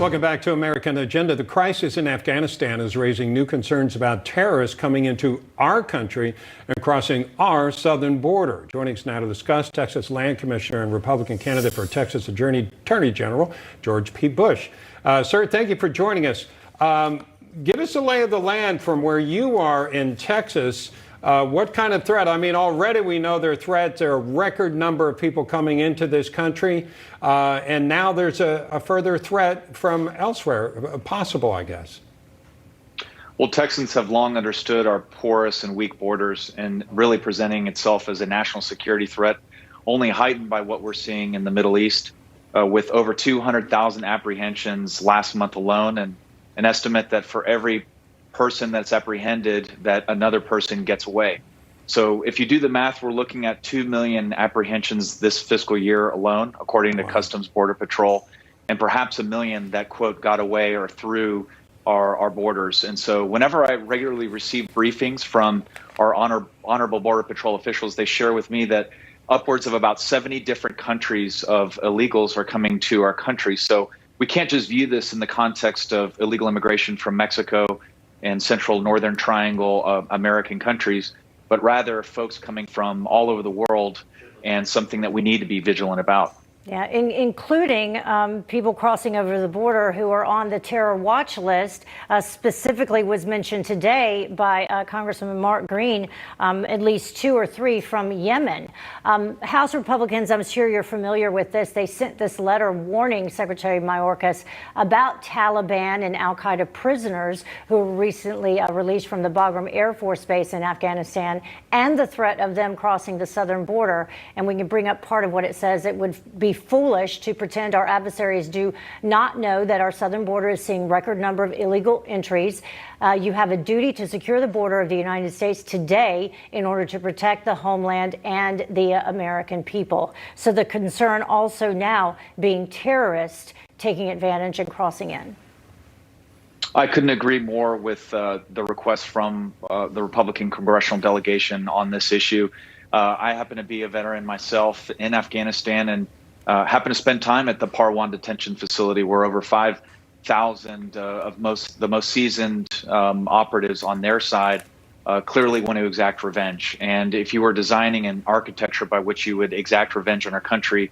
Welcome back to American Agenda. The crisis in Afghanistan is raising new concerns about terrorists coming into our country and crossing our southern border. Joining us now to discuss, Texas Land Commissioner and Republican candidate for Texas Attorney General, George P. Bush. Sir, thank you for joining us. Give us a lay of the land from where you are in Texas. What kind of threat? I mean, already we know there are threats. There are a record number of people coming into this country. And now there's a further threat from elsewhere, possible, I guess. Well, Texans have long understood our porous and weak borders and really presenting itself as a national security threat, only heightened by what we're seeing in the Middle East, with over 200,000 apprehensions last month alone, and an estimate that for every person that's apprehended, that another person gets away. So if you do the math, we're looking at 2 million apprehensions this fiscal year alone, according to Customs Border Patrol, and perhaps 1 million that, quote, got away or through our borders. And so whenever I regularly receive briefings from our honorable Border Patrol officials, they share with me that upwards of about 70 different countries of illegals are coming to our country. So we can't just view this in the context of illegal immigration from Mexico and central northern triangle of American countries, but rather folks coming from all over the world, and something that we need to be vigilant about. Yeah, including people crossing over the border who are on the terror watch list, specifically was mentioned today by Congressman Mark Green, at least 2 or 3 from Yemen. House Republicans, I'm sure you're familiar with this, they sent this letter warning Secretary Mayorkas about Taliban and al-Qaeda prisoners who were recently released from the Bagram Air Force Base in Afghanistan, and the threat of them crossing the southern border. And we can bring up part of what it says. It would be foolish to pretend our adversaries do not know that our southern border is seeing record number of illegal entries. You have a duty to secure the border of the United States today in order to protect the homeland and the American people. So the concern also now being terrorists taking advantage and crossing in. I couldn't agree more with the request from the Republican congressional delegation on this issue. I happen to be a veteran myself in Afghanistan, and happen to spend time at the Parwan detention facility, where over 5,000 of the most seasoned operatives on their side clearly want to exact revenge. And if you were designing an architecture by which you would exact revenge on our country,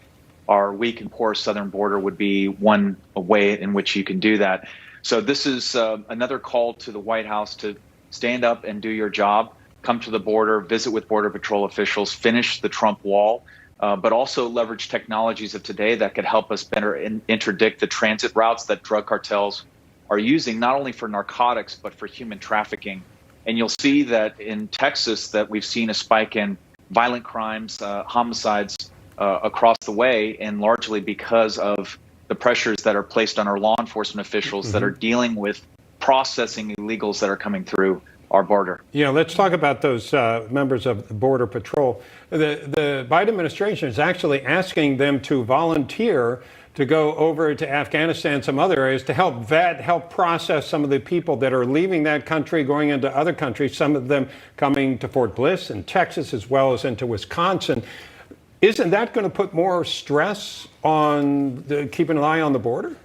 our weak and poor southern border would be one way in which you can do that. So this is another call to the White House to stand up and do your job, come to the border, visit with Border Patrol officials, finish the Trump wall, but also leverage technologies of today that could help us better interdict the transit routes that drug cartels are using, not only for narcotics, but for human trafficking. And you'll see that in Texas that we've seen a spike in violent crimes, homicides across the way, and largely because of the pressures that are placed on our law enforcement officials that are dealing with processing illegals that are coming through our border. Yeah, let's talk about those members of the Border Patrol. The Biden administration is actually asking them to volunteer to go over to Afghanistan, some other areas, to help vet, help process some of the people that are leaving that country, going into other countries, some of them coming to Fort Bliss and Texas, as well as into Wisconsin. Isn't that going to put more stress on keeping an eye on the border?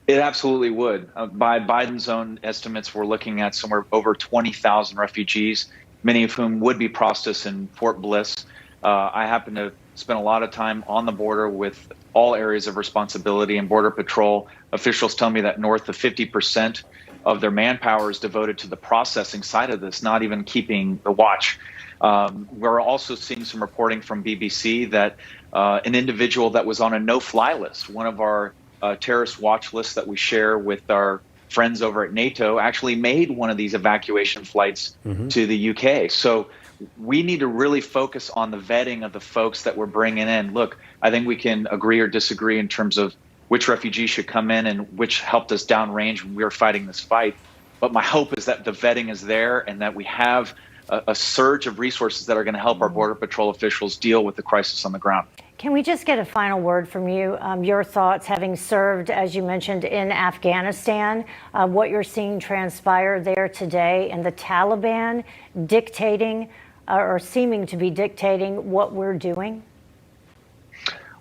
It absolutely would. By Biden's own estimates, we're looking at somewhere over 20,000 refugees, many of whom would be processed in Fort Bliss. I happen to spend a lot of time on the border with all areas of responsibility, and Border Patrol officials tell me that north of 50% of their manpower is devoted to the processing side of this, not even keeping the watch. We're also seeing some reporting from BBC that an individual that was on a no-fly list, one of our terrorist watch lists that we share with our friends over at NATO, actually made one of these evacuation flights to the UK. So we need to really focus on the vetting of the folks that we're bringing in. Look, I think we can agree or disagree in terms of which refugees should come in and which helped us downrange when we were fighting this fight. But my hope is that the vetting is there and that we have a surge of resources that are going to help our Border Patrol officials deal with the crisis on the ground. Can we just get a final word from you? Your thoughts, having served, as you mentioned, in Afghanistan, what you're seeing transpire there today, and the Taliban dictating or seeming to be dictating what we're doing?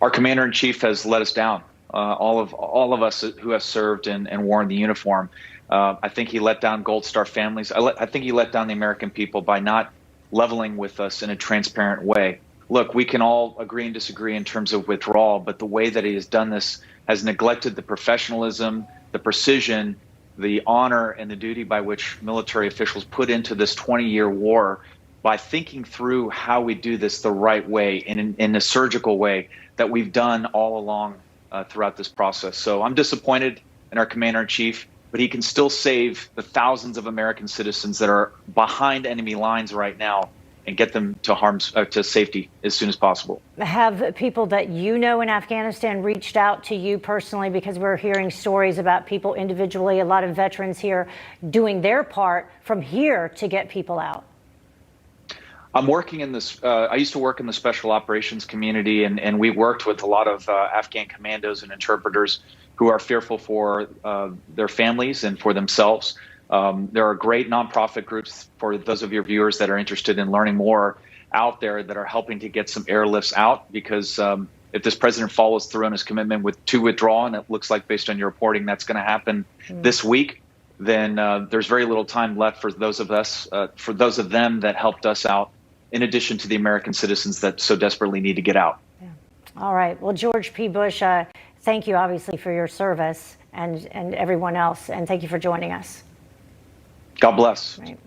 Our commander-in-chief has let us down. all of us who have served and worn the uniform. I think he let down Gold Star families. I think he let down the American people by not leveling with us in a transparent way. Look, we can all agree and disagree in terms of withdrawal, but the way that he has done this has neglected the professionalism, the precision, the honor, and the duty by which military officials put into this 20-year war by thinking through how we do this the right way and in a surgical way that we've done all along throughout this process. So I'm disappointed in our commander-in-chief, but he can still save the thousands of American citizens that are behind enemy lines right now and get them to safety as soon as possible. Have people that you know in Afghanistan reached out to you personally? Because we're hearing stories about people individually, a lot of veterans here doing their part from here to get people out. I'm working in this. I used to work in the special operations community, and we worked with a lot of Afghan commandos and interpreters who are fearful for their families and for themselves. There are great nonprofit groups for those of your viewers that are interested in learning more out there that are helping to get some airlifts out, because if this president follows through on his commitment to withdraw, and it looks like based on your reporting that's going to happen this week, then there's very little time left for those of us, for those of them that helped us out, in addition to the American citizens that so desperately need to get out. Yeah. All right. Well, George P. Bush, thank you obviously for your service and everyone else, and thank you for joining us. God bless. Right.